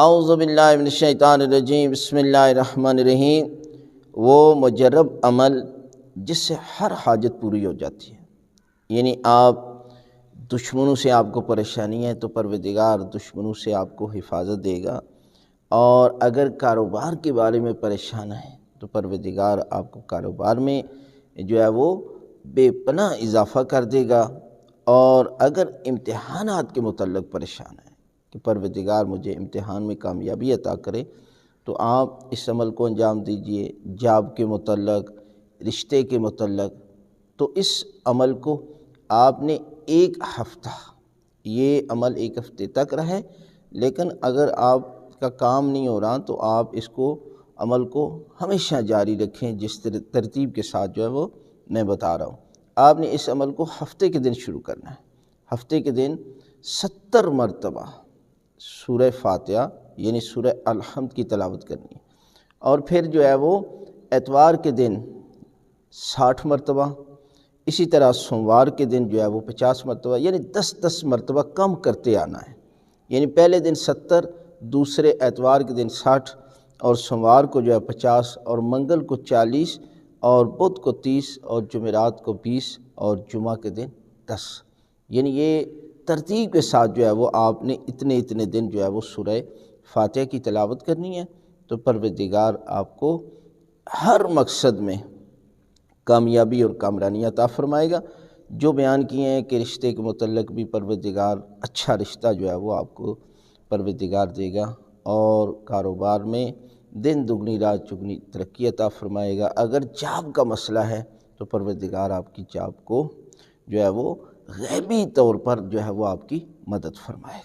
اعوذ باللہ من الشیطان الرجیم، بسم اللہ الرحمن الرحیم۔ وہ مجرب عمل جس سے ہر حاجت پوری ہو جاتی ہے، یعنی آپ دشمنوں سے آپ کو پریشانی ہے تو پروردگار دشمنوں سے آپ کو حفاظت دے گا، اور اگر کاروبار کے بارے میں پریشان ہے تو پروردگار آپ کو کاروبار میں جو ہے وہ بے پناہ اضافہ کر دے گا، اور اگر امتحانات کے متعلق پریشان ہیں کہ پروردگار مجھے امتحان میں کامیابی عطا کرے، تو آپ اس عمل کو انجام دیجئے۔ جاب کے متعلق، رشتے کے متعلق، تو اس عمل کو آپ نے ایک ہفتہ، یہ عمل ایک ہفتے تک رہے، لیکن اگر آپ کا کام نہیں ہو رہا تو آپ اس کو عمل کو ہمیشہ جاری رکھیں، جس ترتیب کے ساتھ جو ہے وہ میں بتا رہا ہوں۔ آپ نے اس عمل کو ہفتے کے دن شروع کرنا ہے۔ ہفتے کے دن 70 مرتبہ سورہ فاتحہ یعنی سورہ الحمد کی تلاوت کرنی ہے، اور پھر جو ہے وہ اتوار کے دن 60 مرتبہ، اسی طرح سوموار کے دن جو ہے وہ 50 مرتبہ، یعنی 10 مرتبہ کم کرتے آنا ہے۔ یعنی پہلے دن 70، دوسرے اتوار کے دن 60، اور سوموار کو جو ہے 50، اور منگل کو 40، اور بدھ کو 30، اور جمعرات کو 20، اور جمعہ کے دن 10۔ یعنی یہ ترتیب کے ساتھ جو ہے وہ آپ نے اتنے دن جو ہے وہ سورہ فاتحہ کی تلاوت کرنی ہے، تو پروردگار آپ کو ہر مقصد میں کامیابی اور کامرانی عطا فرمائے گا۔ جو بیان کیے ہیں کہ رشتے کے متعلق بھی پروردگار اچھا رشتہ جو ہے وہ آپ کو پروردگار دے گا، اور کاروبار میں دن دگنی رات چگنی ترقی عطا فرمائے گا۔ اگر جاب کا مسئلہ ہے تو پروردگار آپ کی جاب کو جو ہے وہ غیبی طور پر جو ہے وہ آپ کی مدد فرمائے گا۔